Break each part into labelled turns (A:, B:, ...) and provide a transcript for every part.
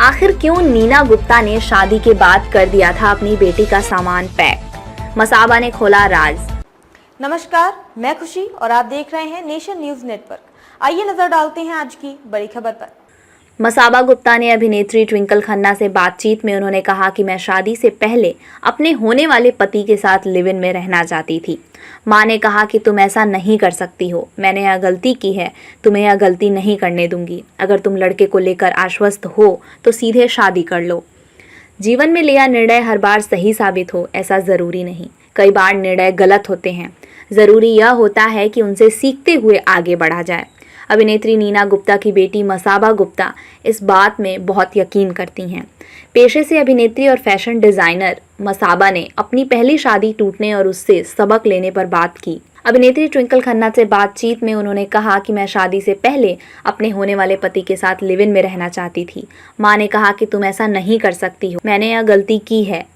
A: आखिर क्यों नीना गुप्ता ने शादी के बाद कर दिया था अपनी बेटी का सामान पैक? मसाबा ने खोला राज।
B: नमस्कार, मैं खुशी और आप देख रहे हैं नेशन न्यूज नेटवर्क। आइए नजर डालते हैं आज की बड़ी खबर पर।
A: मसाबा गुप्ता ने अभिनेत्री ट्विंकल खन्ना से बातचीत में उन्होंने कहा कि मैं शादी से पहले अपने होने वाले पति के साथ लिव इन में रहना चाहती थी। मां ने कहा कि तुम ऐसा नहीं कर सकती हो, मैंने यह गलती की है, तुम्हें यह गलती नहीं करने दूंगी। अगर तुम लड़के को लेकर आश्वस्त हो तो सीधे शादी कर लो। जीवन में लिया निर्णय हर बार सही साबित हो ऐसा ज़रूरी नहीं, कई बार निर्णय गलत होते हैं। ज़रूरी यह होता है कि उनसे सीखते हुए आगे बढ़ा जाए। अभिनेत्री नीना गुप्ता की बेटी मसाबा गुप्ता इस बात में बहुत यकीन करती हैं। पेशे से अभिनेत्री और फैशन डिज़ाइनर मसाबा ने अपनी पहली शादी टूटने और उससे सबक लेने पर बात की। अभिनेत्री ट्विंकल खन्ना से बातचीत में उन्होंने कहा कि मैं शादी से पहले अपने होने वाले पति के साथ लिव इन में रहना चाहती थी। मां ने कहा कि तुम ऐसा नहीं कर सकती हो, मैंने यह गलती की है,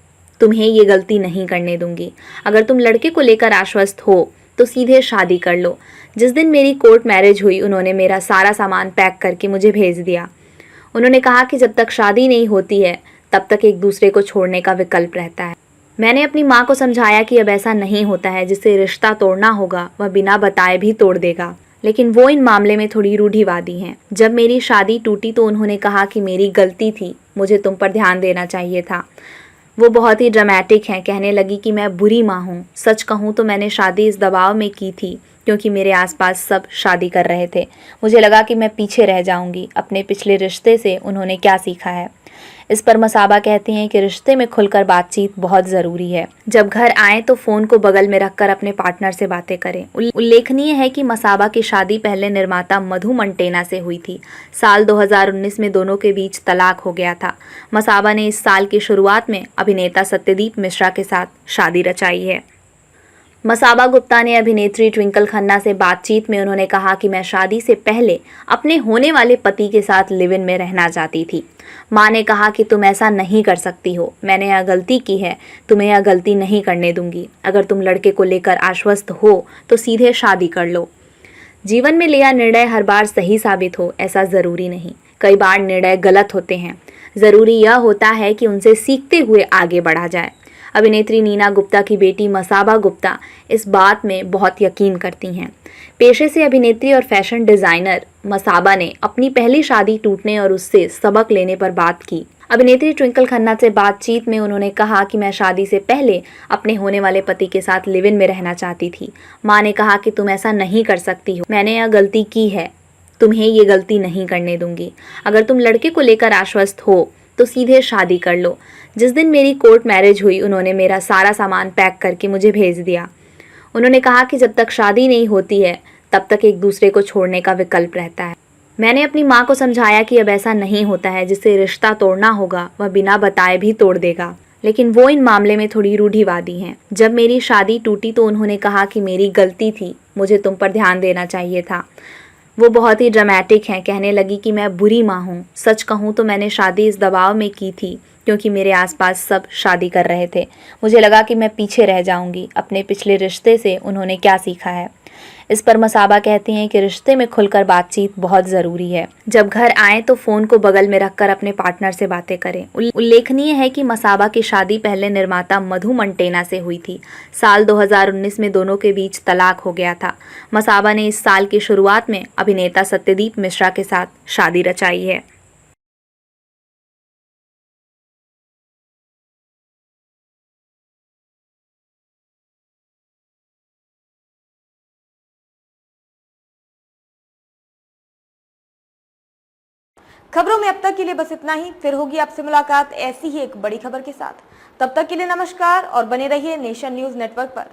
A: तुम्हें ये गलती नहीं करने दूंगी। अगर तुम लड़के को लेकर आश्वस्त हो तो सीधे शादी कर लो। जिस दिन मेरी कोर्ट मैरिज हुई उन्होंने मेरा सारा सामान पैक करके मुझे भेज दिया। उन्होंने कहा कि जब तक शादी नहीं होती है तब तक एक दूसरे को छोड़ने का विकल्प रहता है। मैंने अपनी माँ को समझाया कि अब ऐसा नहीं होता है, जिससे रिश्ता तोड़ना होगा वह बिना बताए भी तोड़ देगा, लेकिन वो इन मामले में थोड़ी रूढ़िवादी हैं। जब मेरी शादी टूटी तो उन्होंने कहा कि मेरी गलती थी, मुझे तुम पर ध्यान देना चाहिए था। वो बहुत ही ड्रामेटिक हैं, कहने लगी कि मैं बुरी माँ हूँ। सच कहूँ तो मैंने शादी इस दबाव में की थी क्योंकि मेरे आसपास सब शादी कर रहे थे। मुझे लगा कि मैं पीछे रह जाऊंगी। अपने पिछले रिश्ते से उन्होंने क्या सीखा है? इस पर मसाबा कहते हैं कि रिश्ते में खुलकर बातचीत बहुत ज़रूरी है। जब घर आएँ तो फ़ोन को बगल में रखकर अपने पार्टनर से बातें करें। उल्लेखनीय है कि मसाबा की शादी पहले निर्माता मधु मंटेना से हुई थी। साल 2019 में दोनों के बीच तलाक हो गया था। मसाबा ने इस साल की शुरुआत में अभिनेता सत्यदीप मिश्रा के साथ शादी रचाई है। मसाबा गुप्ता ने अभिनेत्री ट्विंकल खन्ना से बातचीत में उन्होंने कहा कि मैं शादी से पहले अपने होने वाले पति के साथ लिव इन में रहना चाहती थी। मां ने कहा कि तुम ऐसा नहीं कर सकती हो, मैंने यह गलती की है, तुम्हें यह गलती नहीं करने दूंगी। अगर तुम लड़के को लेकर आश्वस्त हो तो सीधे शादी कर लो। जीवन में लिया निर्णय हर बार सही साबित हो ऐसा ज़रूरी नहीं, कई बार निर्णय गलत होते हैं। ज़रूरी यह होता है कि उनसे सीखते हुए आगे बढ़ा जाए। अभिनेत्री नीना गुप्ता की बेटी मसाबा गुप्ता इस बात में बहुत यकीन करती हैं। पेशे से अभिनेत्री और फैशन डिज़ाइनर मसाबा ने अपनी पहली शादी टूटने और उससे सबक लेने पर बात की। अभिनेत्री ट्विंकल खन्ना से बातचीत में उन्होंने कहा कि मैं शादी से पहले अपने होने वाले पति के साथ लिव इन में रहना चाहती थी। मां ने कहा कि तुम ऐसा नहीं कर सकती हो, मैंने यह गलती की है, तुम्हें ये गलती नहीं करने दूंगी। अगर तुम लड़के को लेकर आश्वस्त हो तो सीधे शादी कर लो। जिस दिन मेरी कोर्ट मैरिज हुई उन्होंने मेरा सारा सामान पैक करके मुझे भेज दिया। उन्होंने कहा कि जब तक शादी नहीं होती है तब तक एक दूसरे को छोड़ने का विकल्प रहता है। मैंने अपनी माँ को समझाया कि अब ऐसा नहीं होता है, जिससे रिश्ता तोड़ना होगा वह बिना बताए भी तोड़ देगा, लेकिन वो इन मामले में थोड़ी रूढ़िवादी हैं। जब मेरी शादी टूटी तो उन्होंने कहा कि मेरी गलती थी, मुझे तुम पर ध्यान देना चाहिए था। वो बहुत ही ड्रामेटिक हैं, कहने लगी कि मैं बुरी माँ हूँ। सच कहूँ तो मैंने शादी इस दबाव में की थी क्योंकि मेरे आसपास सब शादी कर रहे थे। मुझे लगा कि मैं पीछे रह जाऊंगी। अपने पिछले रिश्ते से उन्होंने क्या सीखा है? इस पर मसाबा कहते हैं कि रिश्ते में खुलकर बातचीत बहुत ज़रूरी है। जब घर आएँ तो फ़ोन को बगल में रखकर अपने पार्टनर से बातें करें। उल्लेखनीय है कि मसाबा की शादी पहले निर्माता मधु मंटेना से हुई थी। साल 2019 में दोनों के बीच तलाक हो गया था। मसाबा ने इस साल की शुरुआत में अभिनेता सत्यदीप मिश्रा के साथ शादी रचाई है।
B: खबरों में अब तक के लिए बस इतना ही। फिर होगी आपसे मुलाकात ऐसी ही एक बड़ी खबर के साथ। तब तक के लिए नमस्कार और बने रहिए नेशन न्यूज नेटवर्क पर।